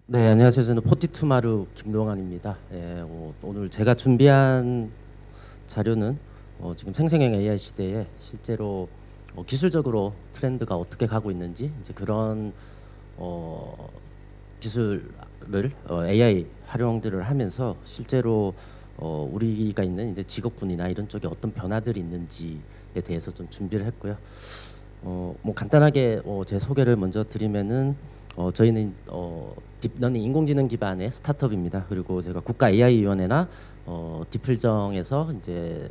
네, 안녕하세요. 저는 포티투마루 김동환입니다. 예, 오늘 제가 준비한 자료는 지금 생성형 AI 시대에 실제로 기술적으로 트렌드가 어떻게 가고 있는지 이제 그런 기술을 AI 활용들을 하면서 실제로 우리가 있는 이제 직업군이나 이런 쪽에 어떤 변화들이 있는지에 대해서 좀 준비를 했고요. 뭐 간단하게 제 소개를 먼저 드리면은 저희는 딥러닝 인공지능 기반의 스타트업입니다. 그리고 제가 국가 AI위원회나 디플정에서 이제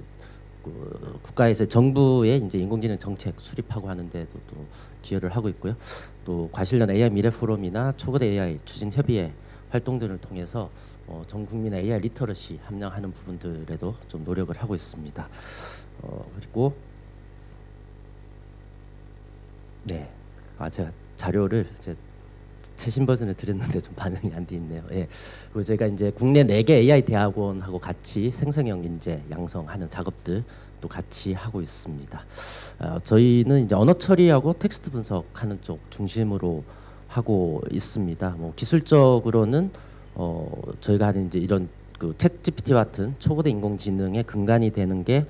그 국가에서 정부의 이제 인공지능 정책 수립하고 하는데도 또 기여를 하고 있고요. 또 과실련 AI 미래 포럼이나 초거대 AI 추진 협의회 활동들을 통해서 전 국민 AI 리터러시 함양하는 부분들에도 좀 노력을 하고 있습니다. 그리고 네, 제가 자료를 이제 최신 버전을 드렸는데 좀 반응이 안 돼 있네요. 예. 그리고 제가 이제 국내 4개 AI 대학원하고 같이 생성형 인재 양성하는 작업들 또 같이 하고 있습니다. 저희는 이제 언어 처리하고 텍스트 분석하는 쪽 중심으로 하고 있습니다. 뭐 기술적으로는 저희가 하는 이제 이런 그 챗GPT 같은 초거대 인공지능의 근간이 되는 게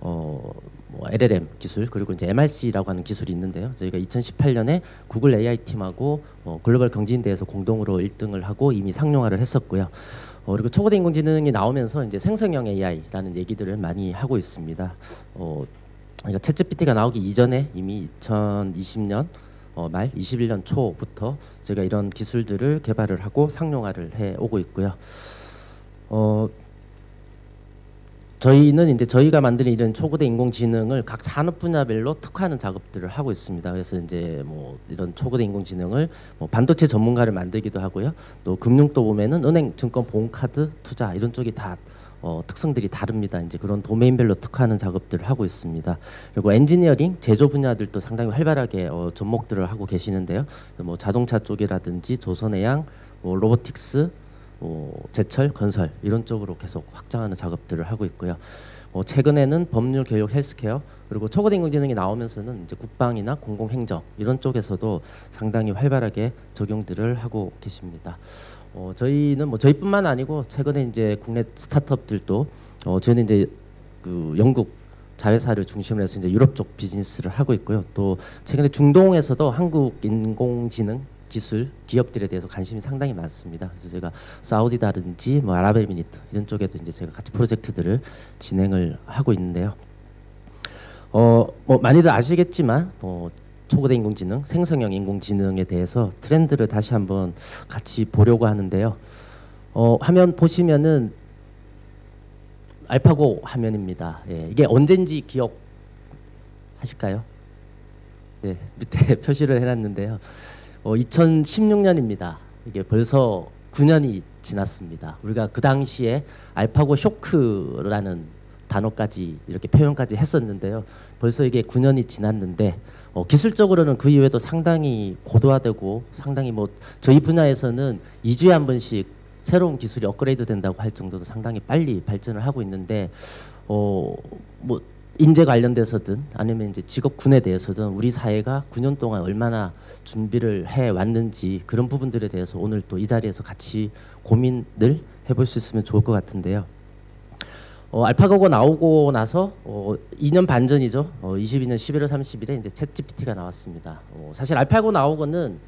뭐 LLM 기술 그리고 이제 MRC라고 하는 기술이 있는데요. 저희가 2018년에 구글 AI 팀하고 글로벌 경진대회에서 공동으로 1등을 하고 이미 상용화를 했었고요. 그리고 초거대 인공지능이 나오면서 이제 생성형 AI라는 얘기들을 많이 하고 있습니다. 그러니까 챗GPT가 나오기 이전에 이미 2020년 말 21년 초부터 제가 이런 기술들을 개발을 하고 상용화를 해 오고 있고요. 저희는 이제 저희가 만드는 이런 초거대 인공지능을 각 산업 분야별로 특화하는 작업들을 하고 있습니다. 그래서 이제 뭐 이런 초거대 인공지능을 뭐 반도체 전문가를 만들기도 하고요. 또 금융도 보면은 은행, 증권, 보험카드, 투자 이런 쪽이 다 특성들이 다릅니다. 이제 그런 도메인별로 특화하는 작업들을 하고 있습니다. 그리고 엔지니어링, 제조 분야들도 상당히 활발하게 접목들을 하고 계시는데요. 뭐 자동차 쪽이라든지 조선해양, 뭐 로보틱스, 제철, 건설 이런 쪽으로 계속 확장하는 작업들을 하고 있고요. 최근에는 법률, 교육, 헬스케어 그리고 초거대 인공지능이 나오면서는 이제 국방이나 공공행정 이런 쪽에서도 상당히 활발하게 적용들을 하고 계십니다. 저희는 뭐 저희뿐만 아니고 최근에 이제 국내 스타트업들도 저희는 이제 그 영국 자회사를 중심으로 해서 이제 유럽 쪽 비즈니스를 하고 있고요. 또 최근에 중동에서도 한국 인공지능 기술 기업들에 대해서 관심이 상당히 많습니다. 그래서 제가 사우디다든지 뭐 아랍에미리트 이런 쪽에도 이제 제가 같이 프로젝트들을 진행을 하고 있는데요. 뭐 많이들 아시겠지만 초거대 인공지능, 생성형 인공지능에 대해서 트렌드를 다시 한번 같이 보려고 하는데요. 화면 보시면은 알파고 화면입니다. 예, 이게 언젠지 기억하실까요? 네, 밑에 표시를 해놨는데요. 2016년입니다. 이게 벌써 9년이 지났습니다. 우리가 그 당시에 알파고 쇼크라는 단어까지 이렇게 표현까지 했었는데요. 벌써 이게 9년이 지났는데 기술적으로는 그 이후에도 상당히 고도화되고 상당히 뭐 저희 분야에서는 2주에 한 번씩 새로운 기술이 업그레이드 된다고 할 정도로 상당히 빨리 발전을 하고 있는데 뭐 인재 관련돼서든 아니면 이제 직업군에 대해서든 우리 사회가 9년 동안 얼마나 준비를 해 왔는지 그런 부분들에 대해서 오늘 또 이 자리에서 같이 고민을 해볼 수 있으면 좋을 것 같은데요. 알파고가 나오고 나서 2년 반 전이죠. 22년 11월 30일에 이제 챗GPT가 나왔습니다. 사실 알파고 나오고는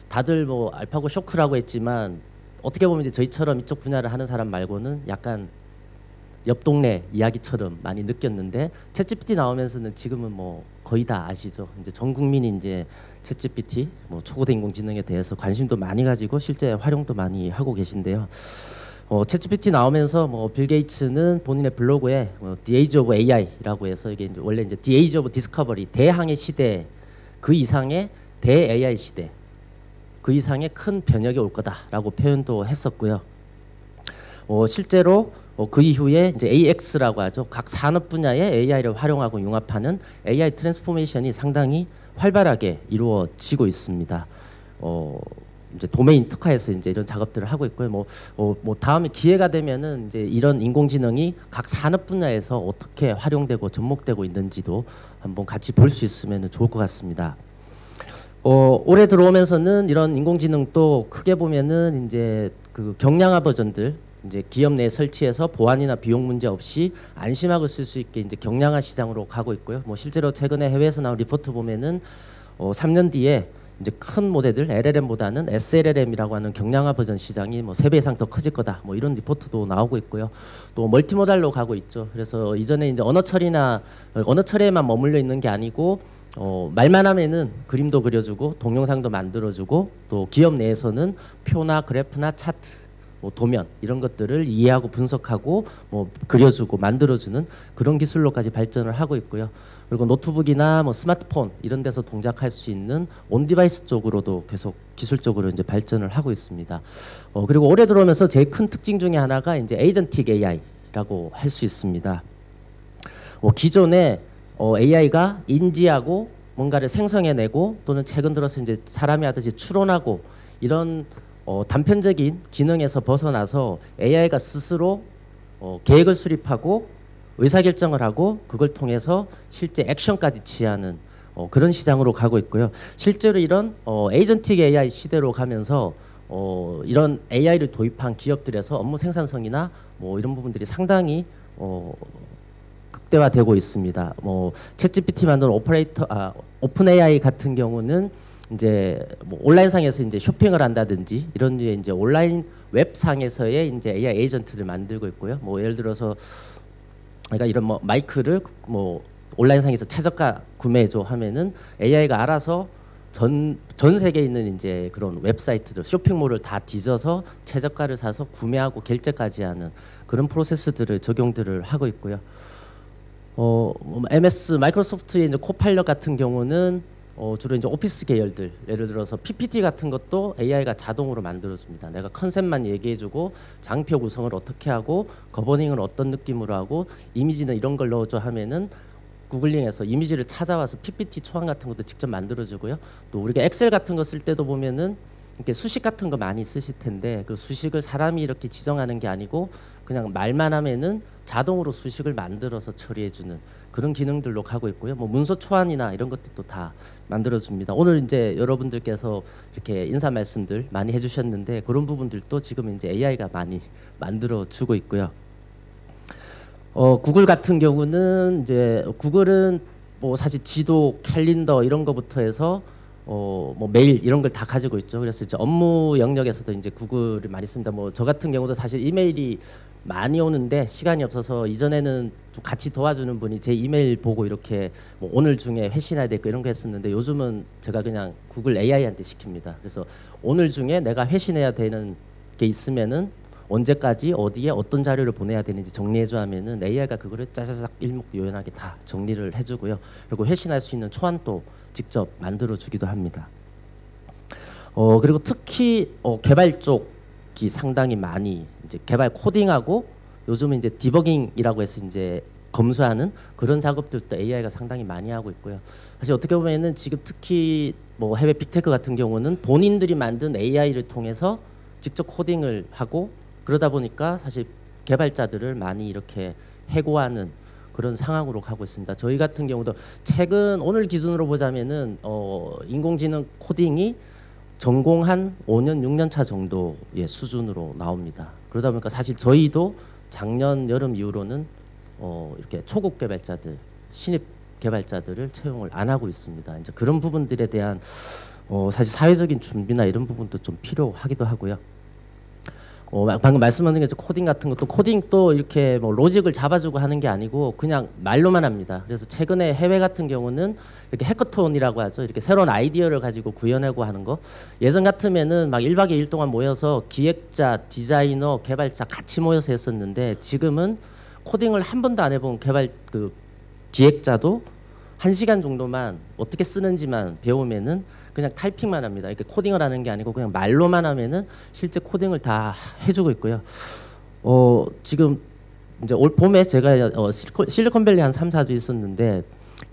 다들 뭐 알파고 쇼크라고 했지만 어떻게 보면 이제 저희처럼 이쪽 분야를 하는 사람 말고는 약간 옆 동네 이야기처럼 많이 느꼈는데 챗GPT 나오면서는 지금은 뭐 거의 다 아시죠. 이제 전 국민이 이제 챗GPT, 뭐 초거대 인공지능에 대해서 관심도 많이 가지고 실제 활용도 많이 하고 계신데요. 챗GPT 나오면서 뭐 빌 게이츠는 본인의 블로그에 The Age of AI라고 해서 이게 이제 원래 이제 The Age of Discovery 대항해 시대 그 이상의 대 AI 시대 그 이상의 큰 변혁이 올 거다라고 표현도 했었고요. 실제로 그 이후에 이제 AX라고 하죠. 각 산업 분야의 AI를 활용하고 융합하는 AI 트랜스포메이션이 상당히 활발하게 이루어지고 있습니다. 이제 도메인 특화해서 이제 이런 작업들을 하고 있고요. 뭐 다음에 기회가 되면은 이제 이런 인공지능이 각 산업 분야에서 어떻게 활용되고 접목되고 있는지도 한번 같이 볼 수 있으면 좋을 것 같습니다. 올해 들어오면서는 이런 인공지능도 크게 보면은 이제 그 경량화 버전들 이제 기업 내에 설치해서 보안이나 비용 문제 없이 안심하고 쓸 수 있게 이제 경량화 시장으로 가고 있고요. 뭐 실제로 최근에 해외에서 나온 리포트 보면은 3년 뒤에 이제 큰 모델들 LLM보다는 SLLM이라고 하는 경량화 버전 시장이 뭐 3배 이상 더 커질 거다. 뭐 이런 리포트도 나오고 있고요. 또 멀티모달로 가고 있죠. 그래서 이전에 이제 언어 처리에만 머물러 있는 게 아니고 말만 하면은 그림도 그려주고 동영상도 만들어주고 또 기업 내에서는 표나 그래프나 차트 뭐 도면 이런 것들을 이해하고 분석하고 뭐 그려주고 만들어주는 그런 기술로까지 발전을 하고 있고요. 그리고 노트북이나 뭐 스마트폰 이런 데서 동작할 수 있는 온 디바이스 쪽으로도 계속 기술적으로 이제 발전을 하고 있습니다. 그리고 올해 들어오면서 제일 큰 특징 중에 하나가 이제 에이전틱 AI라고 할 수 있습니다. 기존에 AI가 인지하고 뭔가를 생성해내고 또는 최근 들어서 이제 사람이 하듯이 추론하고 이런 단편적인 기능에서 벗어나서 AI가 스스로 계획을 수립하고 의사결정을 하고 그걸 통해서 실제 액션까지 취하는 그런 시장으로 가고 있고요. 실제로 이런 에이전틱 AI 시대로 가면서 이런 AI를 도입한 기업들에서 업무 생산성이나 뭐 이런 부분들이 상당히 극대화되고 있습니다. 뭐 챗GPT 만든 오픈 AI 같은 경우는 이제 뭐 온라인상에서 이제 쇼핑을 한다든지 이런 이제 온라인 웹상에서의 이제 AI 에이전트를 만들고 있고요. 뭐 예를 들어서 그러니까 이런 뭐 마이크를 뭐 온라인상에서 최저가 구매해줘 하면은 AI가 알아서 전 세계에 있는 이제 그런 웹사이트들 쇼핑몰을 다 뒤져서 최저가를 사서 구매하고 결제까지 하는 그런 프로세스들을 적용들을 하고 있고요. MS 마이크로소프트의 이제 코파일럿 같은 경우는 주로 이제 오피스 계열들 예를 들어서 PPT 같은 것도 AI가 자동으로 만들어줍니다. 내가 컨셉만 얘기해주고 장표 구성을 어떻게 하고 거버닝을 어떤 느낌으로 하고 이미지는 이런 걸 넣어줘 하면은 구글링에서 이미지를 찾아와서 PPT 초안 같은 것도 직접 만들어주고요. 또 우리가 엑셀 같은 거 쓸 때도 보면은 이렇게 수식 같은 거 많이 쓰실 텐데 그 수식을 사람이 이렇게 지정하는 게 아니고 그냥 말만 하면은 자동으로 수식을 만들어서 처리해주는 그런 기능들로 가고 있고요. 뭐 문서 초안이나 이런 것들도 다 만들어줍니다. 오늘 이제 여러분들께서 이렇게 인사 말씀들 많이 해주셨는데 그런 부분들도 지금 이제 AI가 많이 만들어주고 있고요. 구글 같은 경우는 이제 구글은 뭐 사실 지도, 캘린더 이런 거부터 해서 뭐 메일 이런 걸 다 가지고 있죠. 그래서 이제 업무 영역에서도 이제 구글을 많이 씁니다. 뭐 저 같은 경우도 사실 이메일이 많이 오는데 시간이 없어서 이전에는 좀 같이 도와주는 분이 제 이메일 보고 이렇게 뭐 오늘 중에 회신해야 될 거 이런 거 했었는데 요즘은 제가 그냥 구글 AI한테 시킵니다. 그래서 오늘 중에 내가 회신해야 되는 게 있으면은 언제까지 어디에 어떤 자료를 보내야 되는지 정리해줘 하면은 AI가 그거를 짜자작 일목요연하게 다 정리를 해주고요. 그리고 회신할 수 있는 초안도 직접 만들어주기도 합니다. 그리고 특히 개발 쪽이 상당히 많이 이제 개발 코딩하고 요즘은 이제 디버깅이라고 해서 이제 검수하는 그런 작업들도 AI가 상당히 많이 하고 있고요. 사실 어떻게 보면은 지금 특히 뭐 해외 빅테크 같은 경우는 본인들이 만든 AI를 통해서 직접 코딩을 하고 그러다 보니까 사실 개발자들을 많이 이렇게 해고하는 그런 상황으로 가고 있습니다. 저희 같은 경우도 최근 오늘 기준으로 보자면은 인공지능 코딩이 전공한 5년, 6년 차 정도의 수준으로 나옵니다. 그러다 보니까 사실 저희도 작년 여름 이후로는 이렇게 초급 개발자들, 신입 개발자들을 채용을 안 하고 있습니다. 이제 그런 부분들에 대한 사실 사회적인 준비나 이런 부분도 좀 필요하기도 하고요. 방금 말씀하신 게 코딩 같은 것도 코딩도 이렇게 뭐 로직을 잡아주고 하는 게 아니고 그냥 말로만 합니다. 그래서 최근에 해외 같은 경우는 이렇게 해커톤이라고 하죠. 이렇게 새로운 아이디어를 가지고 구현하고 하는 거. 예전 같으면은 막 1박 2일 동안 모여서 기획자, 디자이너, 개발자 같이 모여서 했었는데 지금은 코딩을 한 번도 안 해본 기획자도 1시간 정도만 어떻게 쓰는지만 배우면은 그냥 타이핑만 합니다. 이렇게 코딩을 하는 게 아니고 그냥 말로만 하면은 실제 코딩을 다 해주고 있고요. 지금 이제 올 봄에 제가 실리콘밸리 한 3, 4주 있었는데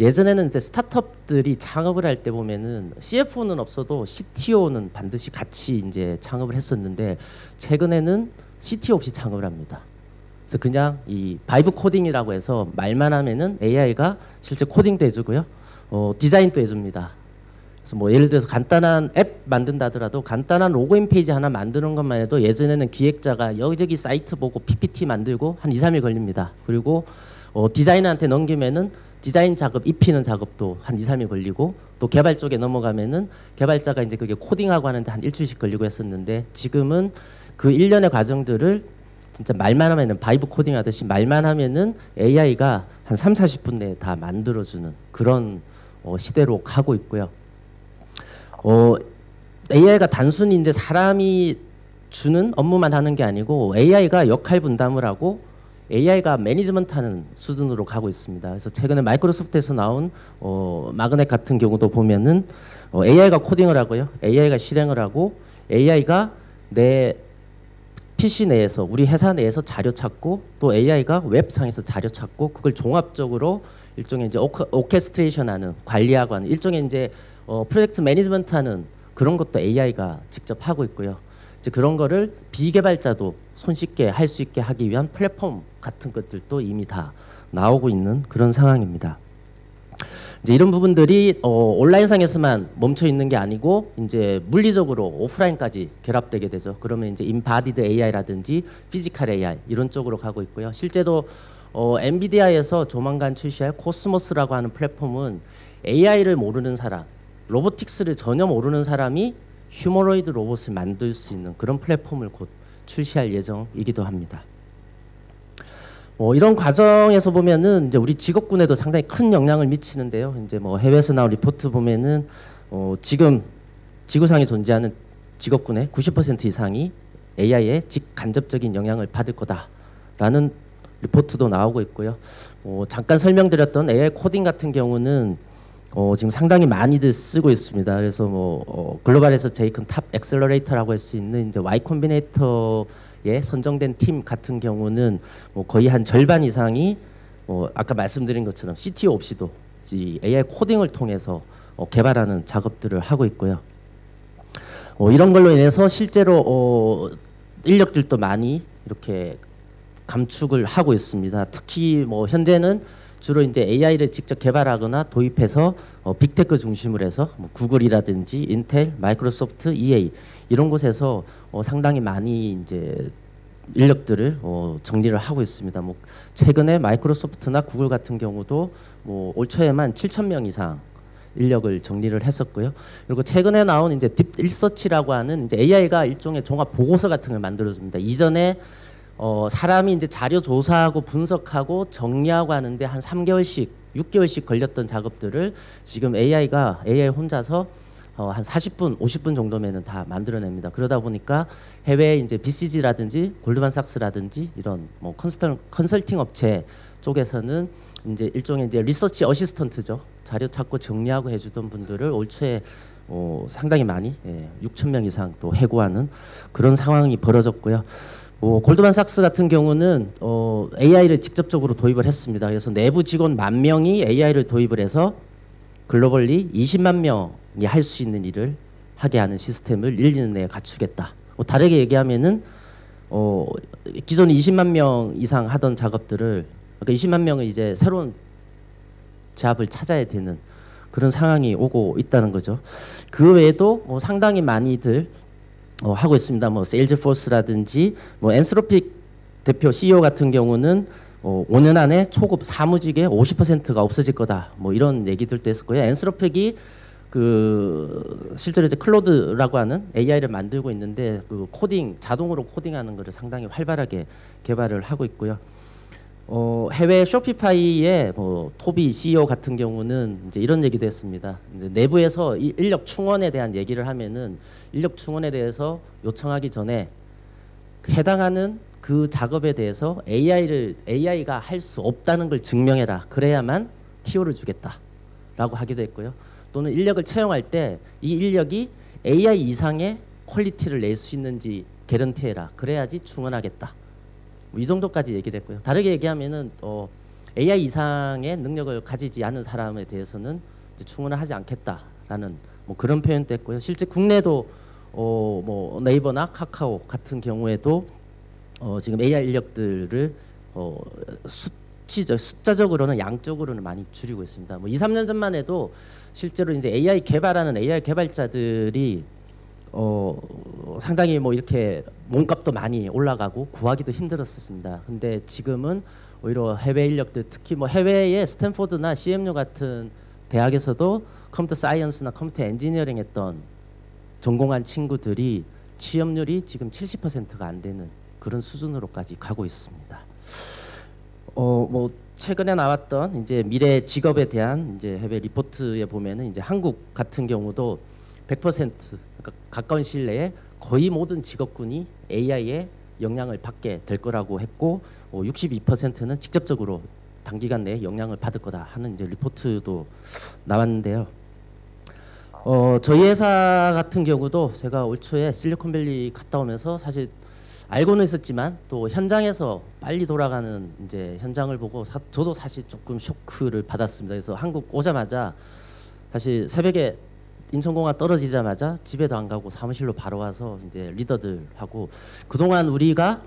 예전에는 이제 스타트업들이 창업을 할 때 보면은 CFO는 없어도 CTO는 반드시 같이 이제 창업을 했었는데 최근에는 CTO 없이 창업을 합니다. 그래서 그냥 이 바이브 코딩이라고 해서 말만 하면은 AI가 실제 코딩도 해주고요, 디자인도 해줍니다. 그래서 뭐 예를 들어서 간단한 앱 만든다 하더라도 간단한 로그인 페이지 하나 만드는 것만 해도 예전에는 기획자가 여기저기 사이트 보고 PPT 만들고 한 2, 3일 걸립니다. 그리고 디자이너한테 넘기면은 디자인 작업 입히는 작업도 한 2, 3일 걸리고 또 개발 쪽에 넘어가면은 개발자가 이제 그게 코딩하고 하는데 한 일주일씩 걸리고 했었는데 지금은 그 일련의 과정들을 진짜 말만 하면은 바이브 코딩 하듯이 말만 하면은 AI가 한 3, 40분 내에 다 만들어주는 그런 시대로 가고 있고요. AI가 단순히 이제 사람이 주는 업무만 하는 게 아니고 AI가 역할 분담을 하고 AI가 매니지먼트하는 수준으로 가고 있습니다. 그래서 최근에 마이크로소프트에서 나온 마그넷 같은 경우도 보면은 AI가 코딩을 하고요, AI가 실행을 하고 AI가 내 PC 내에서 우리 회사 내에서 자료 찾고 또 AI가 웹상에서 자료 찾고 그걸 종합적으로 일종의 이제 오케스트레이션하는 관리하고 하는 일종의 이제 프로젝트 매니지먼트하는 그런 것도 AI가 직접 하고 있고요. 이제 그런 거를 비개발자도 손쉽게 할 수 있게 하기 위한 플랫폼 같은 것들도 이미 다 나오고 있는 그런 상황입니다. 이제 이런 부분들이 온라인상에서만 멈춰 있는 게 아니고 이제 물리적으로 오프라인까지 결합되게 되죠. 그러면 이제 인바디드 AI라든지 피지컬 AI 이런 쪽으로 가고 있고요. 실제로 엔비디아에서 조만간 출시할 코스모스라고 하는 플랫폼은 AI를 모르는 사람, 로보틱스를 전혀 모르는 사람이 휴머노이드 로봇을 만들 수 있는 그런 플랫폼을 곧 출시할 예정이기도 합니다. 이런 과정에서 보면은 이제 우리 직업군에도 상당히 큰 영향을 미치는데요. 이제 뭐 해외에서 나온 리포트 보면은 지금 지구상에 존재하는 직업군의 90% 이상이 AI의 직간접적인 영향을 받을 거다라는 리포트도 나오고 있고요. 잠깐 설명드렸던 AI 코딩 같은 경우는 지금 상당히 많이들 쓰고 있습니다. 그래서 글로벌에서 제일 큰 탑 엑셀러레이터라고 할 수 있는 이제 Y 콤비네이터에 선정된 팀 같은 경우는 거의 한 절반 이상이 아까 말씀드린 것처럼 CTO 없이도 이 AI 코딩을 통해서 개발하는 작업들을 하고 있고요. 이런 걸로 인해서 실제로 인력들도 많이 이렇게 감축을 하고 있습니다. 특히 현재는 주로 이제 AI를 직접 개발하거나 도입해서 빅테크 중심으로 해서 구글이라든지 인텔, 마이크로소프트, EA 이런 곳에서 상당히 많이 이제 인력들을 정리를 하고 있습니다. 최근에 마이크로소프트나 구글 같은 경우도 올 초에만 7,000명 이상 인력을 정리를 했었고요. 그리고 최근에 나온 이제 딥 리서치라고 하는 이제 AI가 일종의 종합 보고서 같은 걸 만들어줍니다. 이전에 사람이 이제 자료 조사하고 분석하고 정리하고 하는데 한 3개월씩, 6개월씩 걸렸던 작업들을 지금 AI 혼자서 한 40분, 50분 정도면은 다 만들어냅니다. 그러다 보니까 해외 이제 BCG라든지 골드만삭스라든지 이런 컨설팅 업체 쪽에서는 이제 일종의 이제 리서치 어시스턴트죠. 자료 찾고 정리하고 해주던 분들을 올 초에 상당히 많이 6,000명 이상 또 해고하는 그런 상황이 벌어졌고요. 골드만삭스 같은 경우는 AI를 직접적으로 도입을 했습니다. 그래서 내부 직원 10,000명이 AI를 도입을 해서 글로벌리 20만 명이 할 수 있는 일을 하게 하는 시스템을 1년 내에 갖추겠다. 다르게 얘기하면은 기존 20만 명 이상 하던 작업들을 그러니까 20만 명은 이제 새로운 잡을 찾아야 되는 그런 상황이 오고 있다는 거죠. 그 외에도 상당히 많이들 하고 있습니다. 세일즈포스라든지 엔스로픽 대표 CEO 같은 경우는 5년 안에 초급 사무직의 50%가 없어질 거다. 이런 얘기들도 했었고요. 엔스로픽이 실제로 이제 클로드라고 하는 AI를 만들고 있는데 그 자동으로 코딩하는 것을 상당히 활발하게 개발을 하고 있고요. 해외 쇼피파이의 토비 CEO 같은 경우는 이제 이런 얘기도 했습니다. 이제 내부에서 인력 충원에 대한 얘기를 하면은 인력 충원에 대해서 요청하기 전에 해당하는 그 작업에 대해서 AI가 할 수 없다는 걸 증명해라. 그래야만 TO를 주겠다라고 하기도 했고요. 또는 인력을 채용할 때 이 인력이 AI 이상의 퀄리티를 낼 수 있는지 개런티해라. 그래야지 충원하겠다. 이 정도까지 얘기를 했고요. 다르게 얘기하면은 AI 이상의 능력을 가지지 않은 사람에 대해서는 이제 충원을 하지 않겠다라는 그런 표현도 했고요. 실제 국내도 네이버나 카카오 같은 경우에도 지금 AI 인력들을 숫자적으로는 양적으로는 많이 줄이고 있습니다. 뭐 2, 3년 전만 해도 실제로 이제 AI 개발하는 AI 개발자들이 상당히 뭐 이렇게 몸값도 많이 올라가고 구하기도 힘들었습니다. 근데 지금은 오히려 해외 인력들, 특히 뭐 해외의 스탠포드나 CMU 같은 대학에서도 컴퓨터 사이언스나 컴퓨터 엔지니어링 했던 전공한 친구들이 취업률이 지금 70%가 안 되는 그런 수준으로까지 가고 있습니다. 뭐 최근에 나왔던 이제 미래 직업에 대한 이제 해외 리포트에 보면은 이제 한국 같은 경우도 100% 그러니까 가까운 시일 내에 거의 모든 직업군이 AI의 영향을 받게 될 거라고 했고 62%는 직접적으로 단기간 내에 영향을 받을 거다 하는 이제 리포트도 나왔는데요. 저희 회사 같은 경우도 제가 올 초에 실리콘밸리 갔다 오면서 사실 알고는 있었지만 또 현장에서 빨리 돌아가는 이제 현장을 보고 저도 사실 조금 쇼크를 받았습니다. 그래서 한국 오자마자 사실 새벽에 인천공항 떨어지자마자 집에도 안 가고 사무실로 바로 와서 이제 리더들하고 그동안 우리가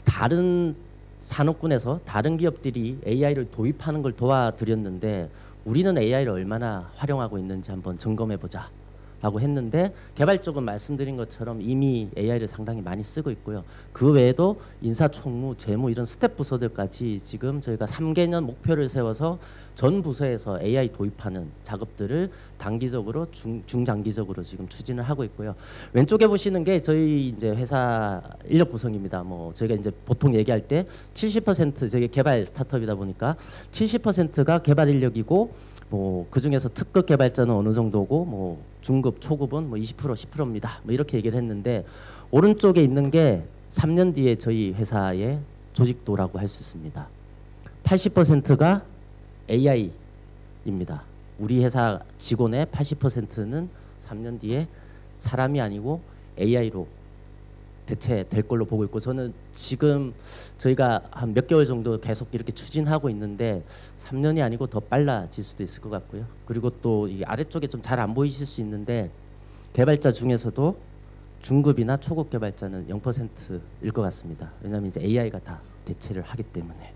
다른 산업군에서 다른 기업들이 AI를 도입하는 걸 도와드렸는데 우리는 AI를 얼마나 활용하고 있는지 한번 점검해 보자 라고 했는데 개발 쪽은 말씀드린 것처럼 이미 AI를 상당히 많이 쓰고 있고요. 그 외에도 인사총무, 재무 이런 스텝 부서들까지 지금 저희가 3개년 목표를 세워서 전 부서에서 AI 도입하는 작업들을 단기적으로 중장기적으로 지금 추진을 하고 있고요. 왼쪽에 보시는 게 저희 이제 회사 인력 구성입니다. 뭐 저희가 이제 보통 얘기할 때 70% 저희 개발 스타트업이다 보니까 70%가 개발 인력이고 뭐 그 중에서 특급 개발자는 어느 정도고 뭐 중급, 초급은 뭐 20%, 10%입니다. 뭐 이렇게 얘기를 했는데 오른쪽에 있는 게 3년 뒤에 저희 회사의 조직도라고 할 수 있습니다. 80%가 AI입니다. 우리 회사 직원의 80%는 3년 뒤에 사람이 아니고 AI로 대체될 걸로 보고 있고 저는 지금 저희가 한 몇 개월 정도 계속 이렇게 추진하고 있는데 3년이 아니고 더 빨라질 수도 있을 것 같고요. 그리고 또 이 아래쪽에 좀 잘 안 보이실 수 있는데 개발자 중에서도 중급이나 초급 개발자는 0%일 것 같습니다. 왜냐하면 이제 AI가 다 대체를 하기 때문에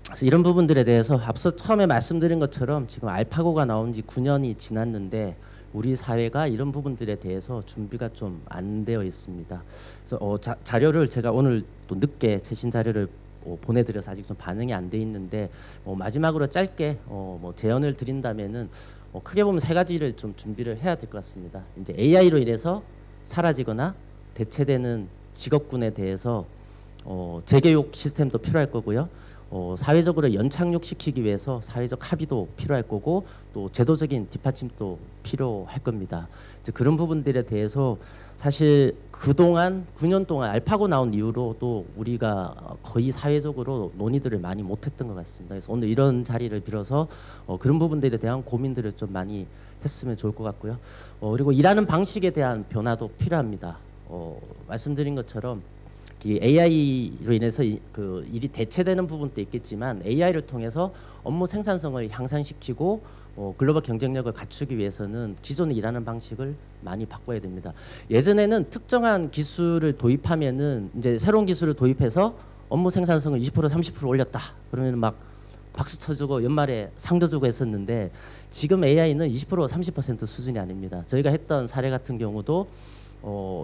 그래서 이런 부분들에 대해서 앞서 처음에 말씀드린 것처럼 지금 알파고가 나온 지 9년이 지났는데 우리 사회가 이런 부분들에 대해서 준비가 좀 안 되어 있습니다. 그래서 자료를 제가 오늘 또 늦게 최신 자료를 보내드려서 아직 좀 반응이 안 돼 있는데 마지막으로 짧게 뭐 제언을 드린다면은 크게 보면 세 가지를 좀 준비를 해야 될 것 같습니다. 이제 AI로 인해서 사라지거나 대체되는 직업군에 대해서 재교육 시스템도 필요할 거고요. 사회적으로 연착륙시키기 위해서 사회적 합의도 필요할 거고 또 제도적인 뒷받침도 필요할 겁니다. 이제 그런 부분들에 대해서 사실 그동안 9년 동안 알파고 나온 이후로 또 우리가 거의 사회적으로 논의들을 많이 못했던 것 같습니다. 그래서 오늘 이런 자리를 빌어서 그런 부분들에 대한 고민들을 좀 많이 했으면 좋을 것 같고요. 그리고 일하는 방식에 대한 변화도 필요합니다. 말씀드린 것처럼 AI로 인해서 그 일이 대체되는 부분도 있겠지만 AI를 통해서 업무 생산성을 향상시키고 글로벌 경쟁력을 갖추기 위해서는 기존에 일하는 방식을 많이 바꿔야 됩니다. 예전에는 특정한 기술을 도입하면은 이제 새로운 기술을 도입해서 업무 생산성을 20% 30% 올렸다. 그러면 막 박수 쳐주고 연말에 상도 주고 했었는데 지금 AI는 20% 30% 수준이 아닙니다. 저희가 했던 사례 같은 경우도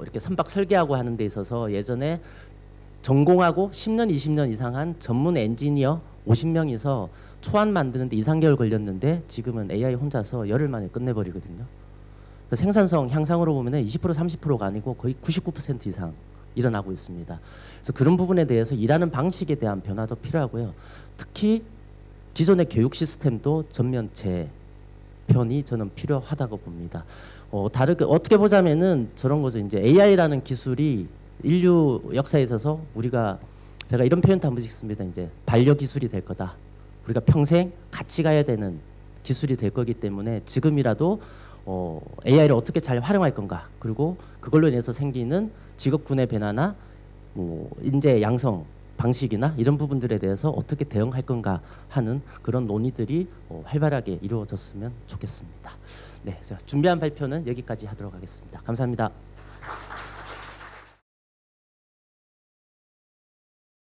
이렇게 선박 설계하고 하는 데 있어서 예전에 전공하고 10년, 20년 이상 한 전문 엔지니어 50명이서 초안 만드는데 2, 3개월 걸렸는데 지금은 AI 혼자서 열흘 만에 끝내버리거든요. 생산성 향상으로 보면 20% 30%가 아니고 거의 99% 이상 일어나고 있습니다. 그래서 그런 부분에 대해서 일하는 방식에 대한 변화도 필요하고요. 특히 기존의 교육 시스템도 전면 재편이 저는 필요하다고 봅니다. 다르게 어떻게 보자면은 저런 거죠. 이제 AI라는 기술이 인류 역사에 있어서 제가 이런 표현도 한 번씩 씁니다. 이제 반려 기술이 될 거다. 우리가 평생 같이 가야 되는 기술이 될 거기 때문에 지금이라도 AI를 어떻게 잘 활용할 건가. 그리고 그걸로 인해서 생기는 직업군의 변화나 인재 양성 방식이나 이런 부분들에 대해서 어떻게 대응할 건가 하는 그런 논의들이 활발하게 이루어졌으면 좋겠습니다. 네, 제가 준비한 발표는 여기까지 하도록 하겠습니다. 감사합니다.